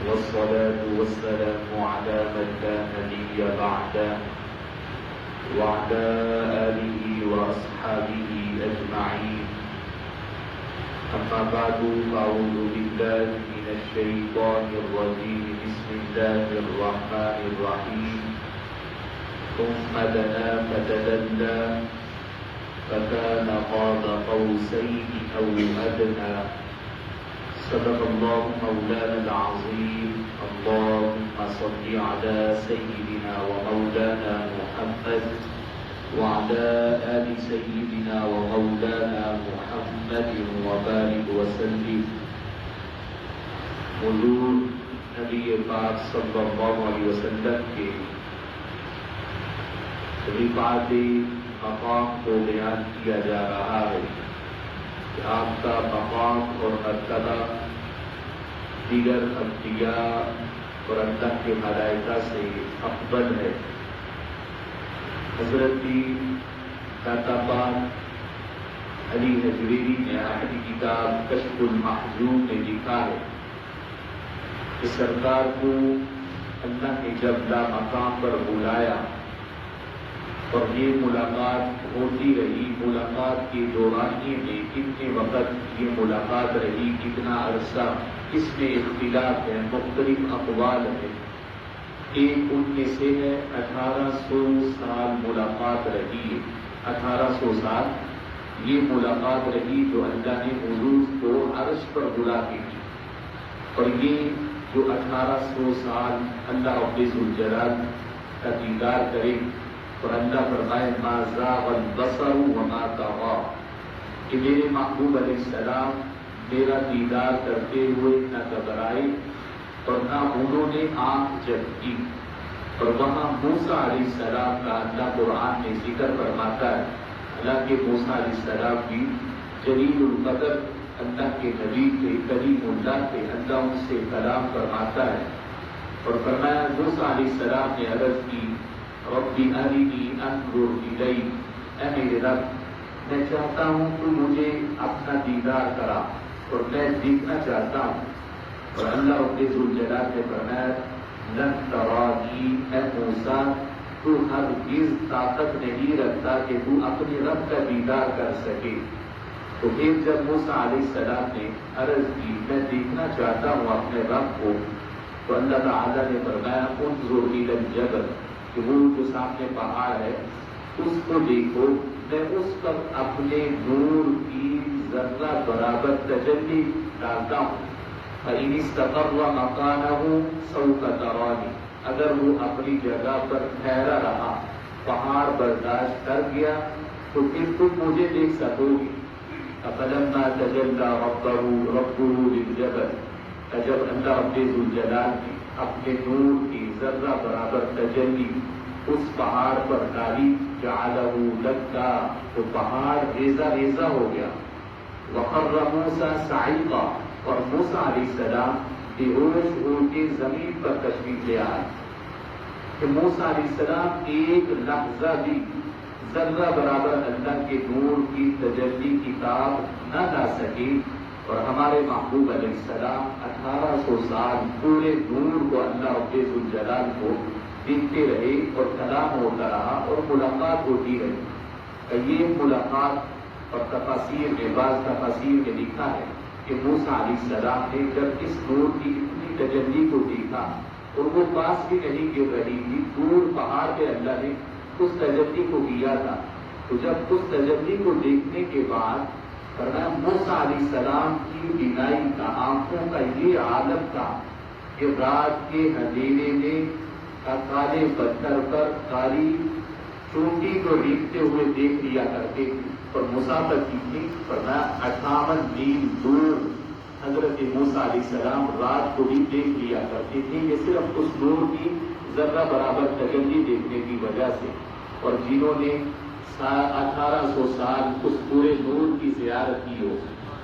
والصلاة والسلام على من لا نبي بعده وعلى آله وأصحابه أجمعين. أما بعد فأعوذ بالله من الشيطان الرجيم. بسم الله الرحمن الرحيم. ثم دنا فتدلى فكان قاب قوسين أو أدنى. صدق الله مولانا العظيم. اللهم صل على سيدنا ومولانا محمد وعلى آل سيدنا ومولانا محمد وبارك وسلم. حضور نبی پاک صلی اللہ علیہ وسلم کے رفعت مقام کو بیان کیا جا رہا ہے کہ آپ کا مقام اور مرتبہ دیگر انبیاء اور اللہ کے ملائکہ سے افضل ہے. حضرت داتا پاک علی حجویری نے اپنی کتاب کشف المحجوب میں لکھا ہے کہ سرکار کو اللہ نے جب مقام پر بلایا اور یہ ملاقات ہوتی رہی، ملاقات کے دورانیے میں کتنے وقت یہ ملاقات رہی، کتنا عرصہ، اس میں اختلاف ہے، مختلف اقوال ہے. ایک ان میں سے ہے 1800 سال ملاقات رہی ہے. 1800 سال یہ ملاقات رہی جو اللہ نے حضور کو عرش پر بلا کے کی. اور یہ جو 1800 سال اللہ رب ذوالجلال کا دیدار کرے اور اللہ فرمائے ما زاغ البصر وما طغى کہ میرے محبوب علیہ السلام میرا دیدار کرتے ہوئے نہ گھبرائے اور نہ انہوں نے آنکھ جھپکی. اور وہاں موسیٰ علیہ السلام کا اللہ قرآن میں ذکر فرماتا ہے. حالانکہ موسیٰ علیہ السلام بھی جلیل القدر اللہ کے نبی تھے، کریم اللہ تھے. اللہ ان سے کلام فرماتا ہے اور فرمایا موسیٰ علیہ السلام نے عرض کی ربی ارنی انظر الیک، اے میرے رب میں چاہتا ہوں تو مجھے اپنا دیدار کرا اور میں دیکھنا چاہتا ہوں. اور اللہ رب ذوالجلال نے فرمایا لن ترانی، اے موسیٰ تو ہرگز طاقت نہیں رکھتا کہ تو اپنے رب کا دیدار کر سکے. تو پھر جب موسیٰ علیہ السلام نے عرض کی میں دیکھنا چاہتا ہوں اپنے رب کو، تو اللہ تعالیٰ نے فرمایا انظر الی الجبل کہ وہ جو سامنے پہاڑ ہے اس کو دیکھو، میں اس پر اپنے نور کی ذرہ برابر تجلی ڈالتا ہوں. فَإِنِ اسْتَقَرَّ مَكَانَهُ سَوْفَ تَرَانِي، اگر وہ اپنی جگہ پر ٹھہرا رہا، پہاڑ برداشت کر گیا تو پھر تم مجھے دیکھ سکو گی. فَلَمَّا تَجَلَّى رَبُّهُ لِلْجَبَلِ، جب اللہ رب ذوالجلال نے اپنے نور کی ذرہ برابر تجلی اس پہاڑ پر ڈالی جعلہ دکا، تو پہاڑ ریزہ ریزہ ہو گیا. وخر موسیٰ صعقا، اور موسیٰ علیہ السلام بے ہوش ہو کے زمین پر تشریف لے آئے. کہ موسیٰ علیہ السلام ایک لحظہ بھی ذرہ برابر اللہ کے نور کی تجلی کی تاب نہ لا سکے. اور ہمارے محبوب علیہ السلام 1800 سال پورے نور کو اللہ رب ذوالجلال کو دیکھتے رہے اور کلام ہوتا رہا اور ملاقات ہوتی رہی. یہ ملاقات اور تفاسیر میں بعض تفاسیر میں لکھا ہے کہ موسیٰ علیہ السلام نے جب اس نور کی اتنی تجلی کو دیکھا اور وہ پاس بھی نہیں گر رہی تھی، دور پہاڑ پہ اللہ نے اس تجلی کو کیا تھا. تو جب اس تجلی کو دیکھنے کے بعد فرمایا موسیٰ علیہ السلام کی بینائی کا، آنکھوں کا یہ عالم تھا کہ رات کے اندھیرے میں کالے پتھر پر کالی چونٹی کو ریکھتے ہوئے دیکھ لیا کرتے تھے. اور مسافت کتنی؟ فرمایا 58 میل دور حضرت موسیٰ علیہ السلام رات کو بھی دیکھ لیا کرتے تھے. یہ صرف اس نور کی ذرہ برابر تجلی دیکھنے کی وجہ سے. اور جنہوں نے 1800 سال اس پورے نور کی زیارت کی ہو،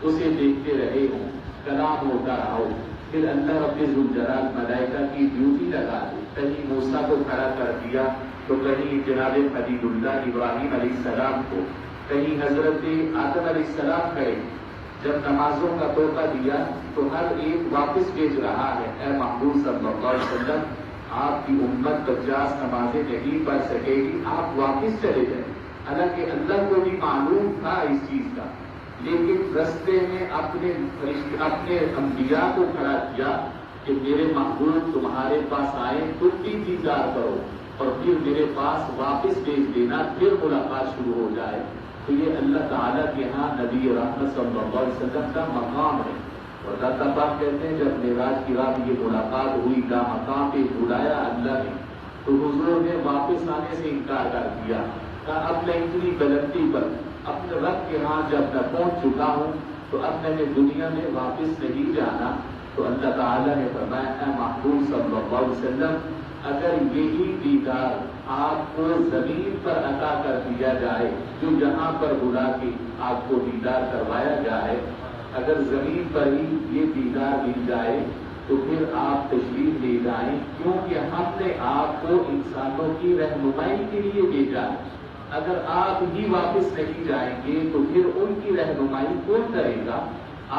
اسے دیکھتے رہے ہوں، کلام ہوتا رہا ہو، پھر اللہ رب ذوالجلال ملائکہ کی ڈیوٹی لگا دی. کہیں موسیٰ کو کھڑا کر دیا تو کہیں جناب خلیل اللہ ابراہیم علیہ السلام کو، کہیں حضرت آدم علیہ السلام کھڑے جب نمازوں کا تحفہ دیا تو ہر ایک واپس بھیج رہا ہے، اے محبوب صلی اللہ علیہ وسلم آپ کی امت 50 نمازیں نہیں پڑھ سکے گی، آپ واپس چلے جائیں۔ حالانکہ اللہ کو بھی معلوم تھا اس چیز کا، لیکن رستے میں اپنے انبیاء کو کھڑا کیا کہ میرے محبوب تمہارے پاس آئے، تم بھی انتظار کرو اور پھر میرے پاس واپس بھیج دینا، پھر ملاقات شروع ہو جائے۔ تو یہ اللہ تعالیٰ کے ہاں نبی رحمت صلی اللہ علیہ وسلم کا مقام ہے۔ اور اللہ پاک کہتے ہیں جب معراج کی رات یہ ملاقات ہوئی، کا مقام پہ بلایا اللہ نے، تو حضور نے واپس آنے سے انکار کر دیا، کہا اب میں اتنی غلطی پر اپنے رب کے ہاں جب میں پہنچ چکا ہوں تو اب میں نے دنیا میں واپس نہیں جانا۔ تو اللہ تعالیٰ نے فرمایا اے محبوب صلی اللہ علیہ وسلم اگر یہی دیدار آپ کو زمین پر عطا کر دیا جائے، جو جہاں پر بلا کے آپ کو دیدار کروایا جائے، اگر زمین پر ہی یہ دیدار مل جائے تو پھر آپ تشریف لے جائیں، کیونکہ ہم نے آپ کو انسانوں کی رہنمائی کے لیے بھیجا ہے۔ اگر آپ ہی واپس نہیں جائیں گے تو پھر ان کی رہنمائی کون کرے گا؟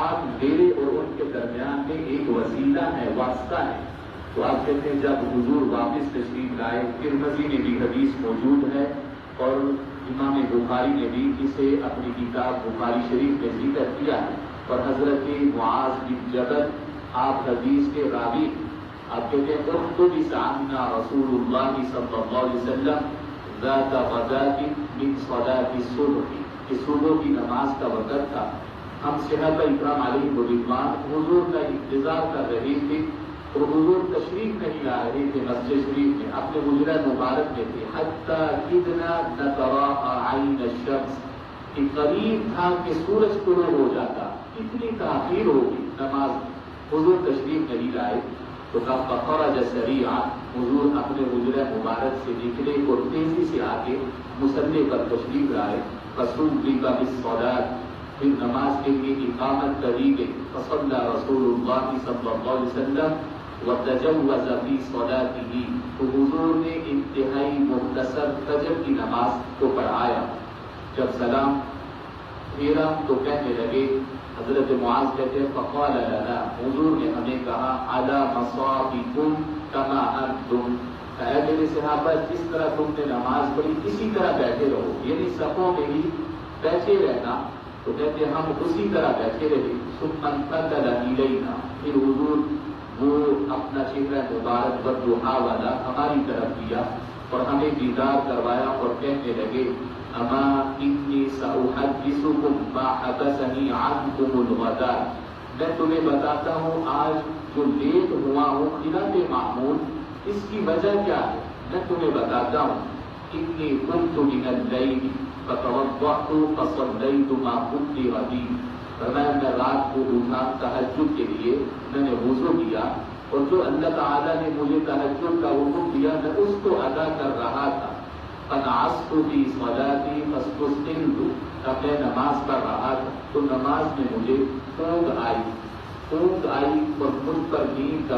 آپ میرے اور ان کے درمیان میں ایک وسیلہ ہے، واسطہ ہے۔ تو آپ کہتے ہیں جب حضور واپس تشریف لائے، ترمذی میں بھی حدیث موجود ہے اور امام بخاری نے بھی اسے اپنی کتاب بخاری شریف میں ذکر کیا ہے، اور حضرت معاذ بن جبل آپ حدیث کے راوی، آپ کہتے ہیں اخطب عنا رسول اللہ صلی اللہ علیہ وسلم ذات غداۃ من صلاۃ الصبح، کہ صبح کی نماز کا وقت تھا، ہم صحابہ اکرام علیہ رضوان حضور کا انتظار کر رہے تھے اور حضور تشریف نہیں لا رہے تھے مسجد شریف میں، اپنے حجرہ مبارک میں تھے، حتیٰ کدنا نتراءى عین الشمس، کہ قریب تھا کہ سورج طلوع ہو جاتا، اتنی تاخیر ہوگی نماز، حضور تشریف نہیں لائے۔ تو فخرج سریعا، حضور اپنے حجرہ مبارک سے نکلے اور تیزی سے آ کے مصلی پر تشریف لائے، فصلی بالصلاۃ، پھر نماز کے لیے اقامت کری گئی، فصلی رسول اللہ صلی اللہ علیہ وسلم وتجوز فی صلاته، تو حضور نے انتہائی مختصر فجر کی نماز کو پڑھایا۔ جب سلام پھیرا تو کہنے لگے، حضرت معاذ کہتے ہیں فقال لنا، حضور نے ہمیں کہا علی مصابکم کما انتم، اے میرے صحابہ جس طرح تم نے نماز پڑھی اسی طرح بیٹھے رہو، یعنی صفوں میں ہی بیٹھے رہنا۔ تو کہتے ہیں ہم اسی طرح بیٹھے رہے۔ ثم انتقل الینا، پھر حضور وہ اپنا چہرہ مبارک والضحیٰ والا ہماری طرف کیا اور ہمیں دیدار کروایا اور کہنے لگے اما انی ساحدثکم ما حبسنی عنکم الغداء، میں تمہیں بتاتا ہوں آج جو لیٹ ہوا ہوں خلاف معمول، اس کی وجہ کیا ہے، میں تمہیں بتاتا ہوں۔ انی قمت من اللیل فتوضأت فصلیت ما قدر لی، میں رات کو اٹھا تہجد کے لیے، میں نے وضو کیا اور جو اللہ تعالیٰ نے مجھے تہجد کا حکم دیا میں اس کو ادا کر رہا تھا۔ فنعست فی صلاتی فاستسقمت، اب میں نماز پڑھ رہا تھا تو نماز میں مجھے اونگ آئی اور مجھ پر نیند کا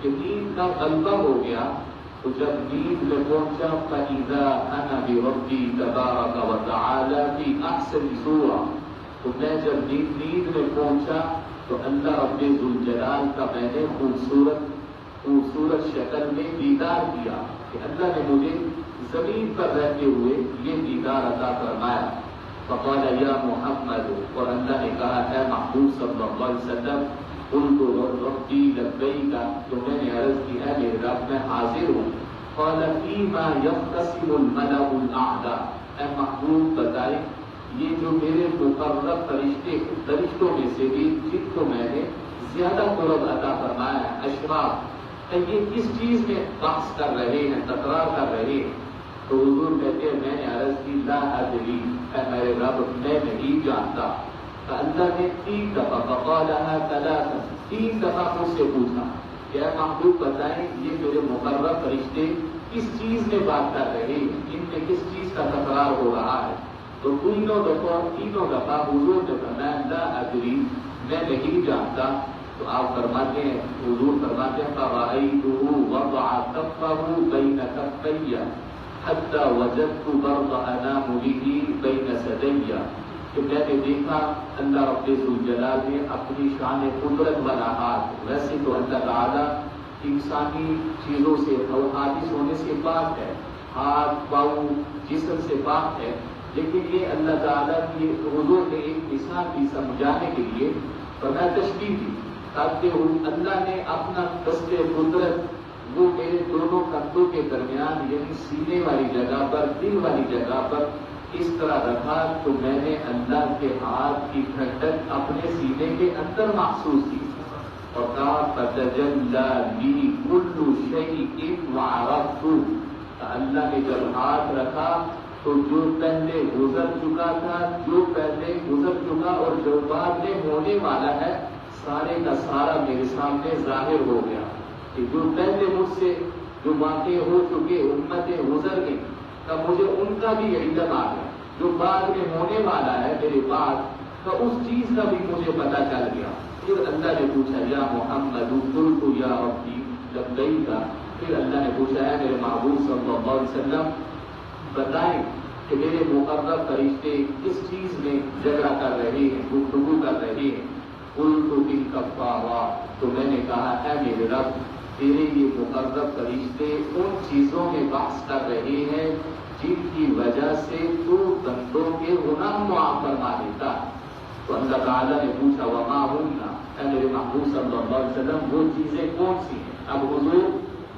کہ نیند کا غلبہ ہو گیا۔ تو جب نیند میں پہنچا فَإِذَا أَنَا بِرَبِّي تَبَارَكَ وَتَعَالَى فِي أَحْسَنِ صُورَةٍ، تو میں جب نیند میں پہنچا تو اللہ رب ذوالجلال کا میں نے خوبصورت شکل میں دیدار کیا کہ اللہ نے مجھے زمین پر رہتے ہوئے یہ دیدار عطا فرمایا۔ فقال یا محمد، اور اللہ نے کہا اے محبوب صلی اللہ علیہ وسلم، قلت ربی لبیک، تو میں نے عرض کی ہے میرے رب میں حاضر ہوں۔ قال فیما یختصم الملأ الاعلی، اے محبوب بتائے یہ جو میرے مقرب فرشتوں میں سے بھی جن کو میں نے زیادہ قرب عطا فرمایا ہے، اشراف، یہ کس چیز میں بحث کر رہے ہیں، تکرار کر رہے ہیں؟ تو حضور کہتے ہیں میں نے عرض کی لا ادری، اے میرے رب میں نہیں جانتا۔ تو اللہ نے 3 دفعہ فقالها 3 دفعہ مجھ سے پوچھا کہ اے محبوب بتائیں یہ میرے مقرب فرشتے کس چیز میں بات کر رہے ہیں، ان میں کس چیز کا تکرار ہو رہا ہے؟ تو تینوں دفعہ حضور نے فرمایا لا ادری، میں نہیں جانتا۔ تو آپ فرماتے ہیں، حضور فرماتے ہیں فرأیتہ وضع کفہ بین کفی حتی وجدت برد اناملہ بین ثدی، کہ میں نے دیکھا اللہ رب ذوالجلال نے اپنی شان قدرت والا ہاتھ، ویسے تو اللہ تعالیٰ انسانی چیزوں سے اور حادث ہونے سے پاک ہے، ہاتھ پاؤں جسم سے پاک ہے، لیکن یہ اللہ تعالیٰ کی حضور نے ایک مثال کی سمجھانے کے لیے فرمایا تشبیہ دی، تاکہ اللہ نے اپنا دست قدرت وہ میرے دونوں کندھوں کے درمیان یعنی سینے والی جگہ پر، دل والی جگہ پر اس طرح رکھا تو میں نے اللہ کے ہاتھ کی ٹھنڈک اپنے سینے کے اندر محسوس کی، اور کہا فتجلی لی کل شیء وعرفت، اللہ نے جب ہاتھ رکھا تو جو پہلے گزر چکا تھا، جو پہلے گزر چکا اور جو بعد میں ہونے والا ہے، سارے کا سارا میرے سامنے ظاہر ہو گیا کہ جو پہلے مجھ سے جو واقع ہو چکے امتیں گزر گئی، تو مجھے ان کا بھی علم آ گیا، جو بعد میں ہونے والا ہے میرے بعد، تو اس چیز کا بھی مجھے پتہ چل گیا۔ پھر اللہ نے پوچھا یا محمد قلت یا ربی لبیک، پھر اللہ نے پوچھا ہے میرے محبوب صلی اللہ علیہ وسلم بتائیں کہ میرے مقرب فرشتے کس چیز میں جھگڑا کر رہے ہیں، گفتگو کر رہے ہیں؟ قلت بالکفارات، تو میں نے کہا اے میرے رب تیرے یہ مقرب فرشتے ان چیزوں میں بحث کر رہے ہیں جن کی وجہ سے تو بندوں کے گناہ معاف فرما دیتا۔ تو اللہ تعالیٰ نے پوچھا وما ہن، اے میرے محبوب صلی اللہ علیہ وسلم وہ چیزیں کون سی ہیں؟ اب حضور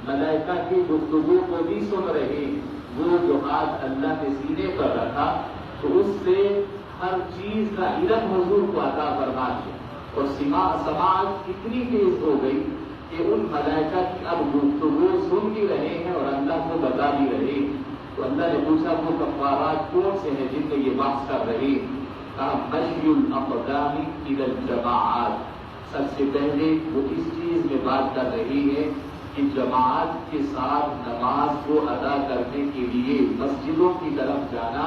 ملائکہ کی گفتگو کو بھی سن رہے ہیں، وہ جو ہاتھ اللہ نے سینے پر رکھا تو اس سے ہر چیز کا علم حضور کو عطا فرما دیا، اور سماعت اتنی تیز ہو گئی کہ ان ملائکہ کی اب گفتگو سن بھی رہے ہیں اور اللہ کو بتا بھی رہے ہیں۔ تو اللہ نے پوچھا وہ کفارات کون سے ہیں جن میں یہ بحث کر رہے ہیں؟ کہا مشی الاقدام الی الجماعات، سب سے پہلے وہ اس چیز میں بات کر رہی ہے کہ جماعت کے ساتھ نماز کو ادا کرنے کے لیے مسجدوں کی طرف جانا،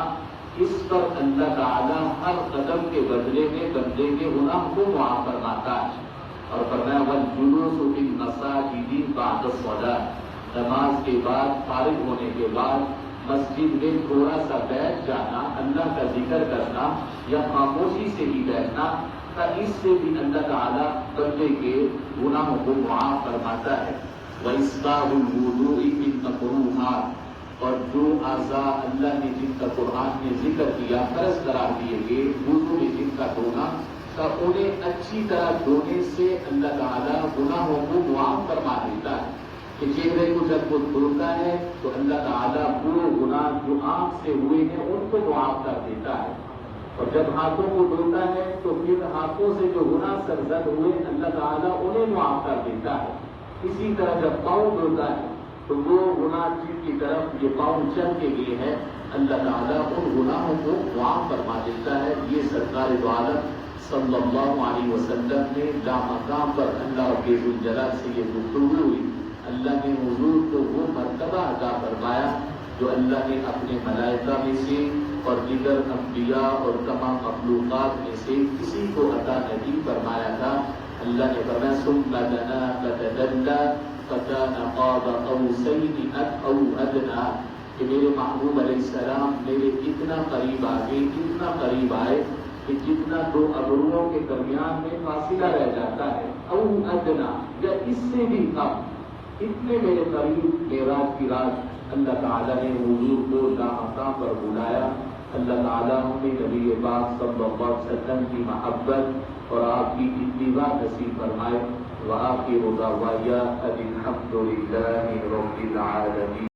اس پر اللہ تعالیٰ ہر قدم کے بدلے میں بندے کے گناہ کو معاف فرماتا ہے، اور فرمایا والجلوس فی المساجد بعد الصلاۃ، نماز کے بعد فارغ ہونے کے بعد مسجد میں تھوڑا سا بیٹھ جانا، اللہ کا ذکر کرنا یا خاموشی سے ہی بیٹھنا، اس سے بھی اللہ تعالیٰ بندے کے گناہوں کو معاف فرماتا ہے۔ وَإِسْبَاغُ الْوُضُوءِ فِي الْمَكْرُوهَاتِ، اور جو اعضاء اللہ نے جن کا قرآن میں ذکر کیا فرض قرار دیے گئے، وضو میں جن کا دھونا، تو انہیں اچھی طرح دھونے سے اللہ تعالیٰ گناہوں کو معاف فرما دیتا ہے، کہ چہرے کو جب وہ دھوتا ہے تو اللہ تعالیٰ وہ گناہ جو آنکھ سے ہوئے ہیں ان کو معاف کر دیتا ہے، اور جب ہاتھوں کو دھوتا ہے تو پھر ہاتھوں سے جو گناہ سرزد ہوئے اللہ تعالیٰ انہیں معاف کر دیتا ہے۔ اسی طرح جب پاؤں دھوتا ہے تو وہ گناہ جن کی طرف یہ پاؤں چل کے گئے ہیں اللہ تعالیٰ ان گناہوں کو معاف فرما دیتا ہے۔ یہ سرکار دو عالم صلی اللہ علیہ وسلم نے لامقام پر اللہ رب ذوالجلال سے یہ گفتگو ہوئی، اللہ نے حضور کو وہ مرتبہ عطا فرمایا جو اللہ نے اپنے ملائکہ میں سے اور دیگر انبیاء اور تمام مخلوقات میں سے کسی کو عطا نہیں فرمایا تھا۔ اللہ نے فرمایا ثم دنا فتدلى فكان قاب قوسين او ادنى، کہ میرے محبوب علیہ السلام میرے اتنا قریب آگے، اتنا قریب آئے کہ جتنا دو ابروؤں کے درمیان میں فاصلہ رہ جاتا ہے، او ادنا یا اس سے بھی کم، اتنے میرے قریب معراج کی رات اللہ تعالیٰ نے حضور کو لامقام پر بلایا۔ اللہ تعالیٰ ہمیں نبی پاک صلی اللہ علیہ وسلم کی محبت اور آپ کی اتباع نصیب فرمائے۔ وآخر دعوانا ان الحمد للہ رب العالمین۔